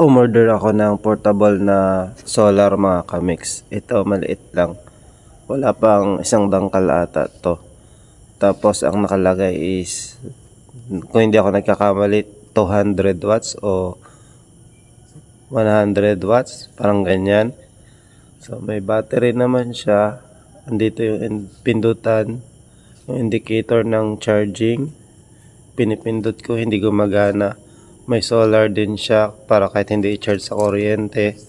Umorder ako ng portable na solar mga kamix. Ito maliit lang. Wala pang isang dangkal ata to. Tapos ang nakalagay is, kung hindi ako nagkakamali, 200 watts o 100 watts. Parang ganyan. So may battery naman siya. Andito yung pindutan, yung indicator ng charging. Pinipindot ko, hindi gumagana. May solar din siya para kahit hindi i-charge sa kuryente.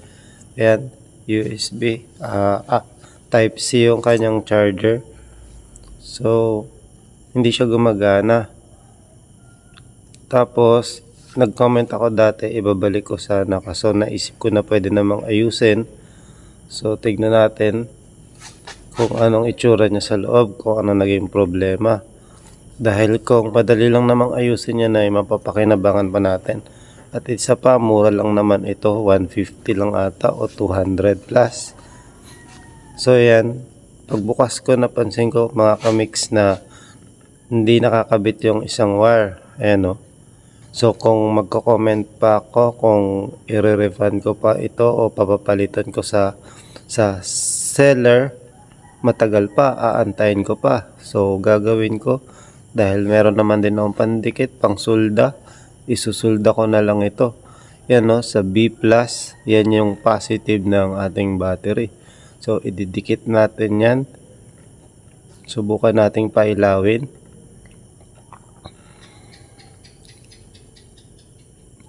Ayan, USB. Type C yung kanyang charger. So, hindi siya gumagana. Tapos, nag-comment ako dati, ibabalik ko sana. Kaso naisip ko na pwede namang ayusin. So, tignan natin kung anong itsura niya sa loob, kung ano naging problema. Dahil kung madali lang namang ayusin yan ay mapapakinabangan pa natin. At isa pa, mura lang naman ito, 150 lang ata o 200 plus. So yan, pagbukas ko napansin ko mga kamix na hindi nakakabit yung isang wire. Ayan o. So kung magko-comment pa ako kung i-refund ko pa ito o papapalitan ko sa seller, matagal pa, aantayin ko pa. So gagawin ko, dahil meron naman din akong pandikit, pang sulda, isusulda ko na lang ito. Yan o, sa B+, yan yung positive ng ating battery. So, ididikit natin yan. Subukan nating pailawin.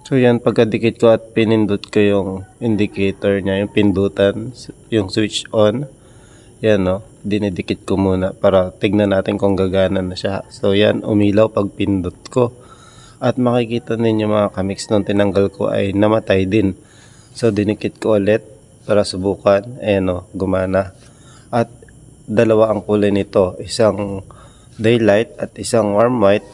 So, yan, pagkadikit ko at pinindot ko yung indicator niya, yung pindutan, yung switch on. Yan o, dinidikit ko muna para tignan natin kung gagana na siya. So yan, umilaw pag pindot ko. At makikita ninyo mga kamix, nung tinanggal ko ay namatay din. So dinikit ko ulit para subukan. Ayan o, gumana. At dalawa ang kulay nito, isang daylight at isang warm white.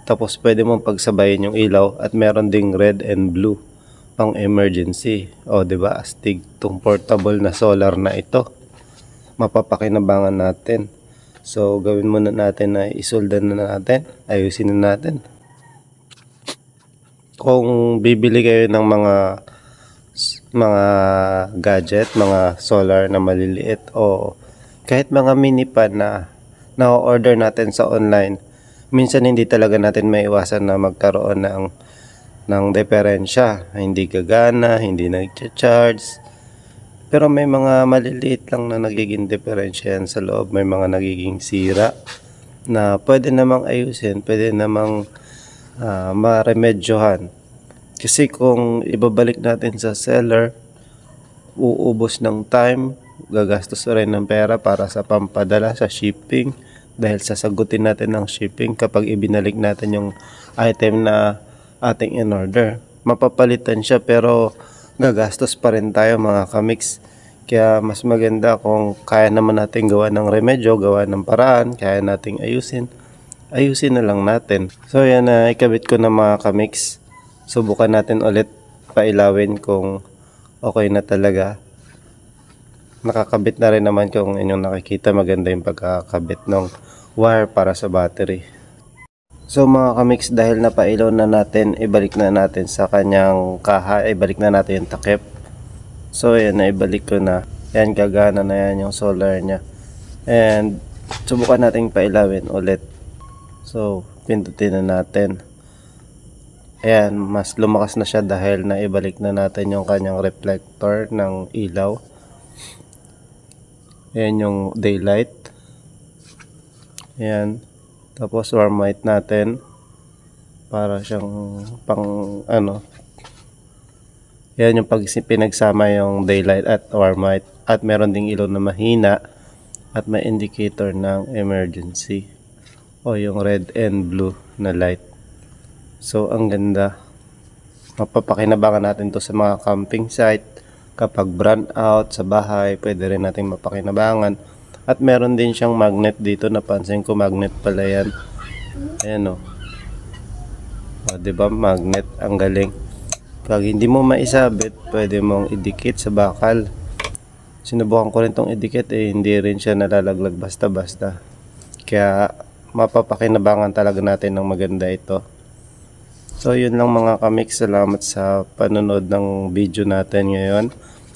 Tapos pwede mong pagsabayin yung ilaw at meron ding red and blue pang emergency. O diba, astig tong portable na solar na ito. Mapapakinabangan natin. So gawin muna natin na isoldan na natin, ayusin na natin. Kung bibili kayo ng mga gadget, mga solar na maliliit o kahit mga mini pan na na-order natin sa online, minsan hindi talaga natin maiwasan na magkaroon ng diferensya, hindi gagana, hindi nag-charge. Pero may mga maliliit lang na nagiging diferensya yan sa loob. May mga nagiging sira na pwede namang ayusin, pwede namang maremedyohan. Kasi kung ibabalik natin sa seller, uubos ng time, gagastos rin ng pera para sa pampadala, sa shipping. Dahil sasagutin natin ng shipping kapag ibinalik natin yung item na ating in-order. Mapapalitan siya pero gagastos pa rin tayo mga kamix. Kaya mas maganda kung kaya naman natin gawa ng remedyo, gawa ng paraan, kaya nating ayusin na lang natin. So yan na, ikabit ko na mga kamix. Subukan natin ulit pailawin kung okay na talaga. Nakakabit na rin naman, kung inyong nakikita, maganda yung pagkakabit ng wire para sa battery. So mga kamix, dahil napailaw na natin, ibalik na natin sa kanyang kaha, ibalik na natin yung takip. So ayan, naibalik ko na. Ayan, gagana na yan yung solar nya. And subukan natin pailawin ulit. So pindutin na natin. Ayan, mas lumakas na siya dahil naibalik na natin yung kanyang reflector ng ilaw. Ayan yung daylight. Ayan. Tapos warm white natin para siyang pang ano. Yan yung pag pinagsama yung daylight at warm white. At meron ding ilaw na mahina at may indicator ng emergency o yung red and blue na light. So ang ganda. Mapapakinabangan natin to sa mga camping site. Kapag brand out sa bahay, pwede rin natin mapakinabangan. At meron din siyang magnet dito, napansin ko magnet pala yan. Ayan o. O diba, magnet, ang galing. Pag hindi mo maisabit, pwede mong idikit sa bakal. Sinubukan ko rin tong idikit, hindi rin siya nalalaglag basta-basta. Kaya mapapakinabangan talaga natin ng maganda ito. So yun lang mga kamix, salamat sa panonood ng video natin ngayon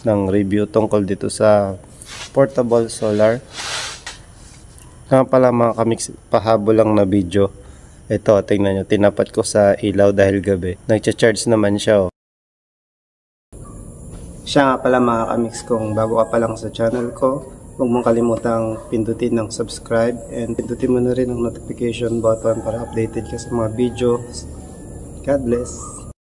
ng review tungkol dito sa portable solar. Nga pala mga kamix, pahabol lang na video. Ito, tingnan nyo, tinapat ko sa ilaw dahil gabi. Nagcha-charge naman siya. Siya nga pala mga kamix, kung bago ka pa lang sa channel ko, huwag mong kalimutang pindutin ng subscribe and pindutin mo na rin ang notification button para updated ka sa mga videos. God bless.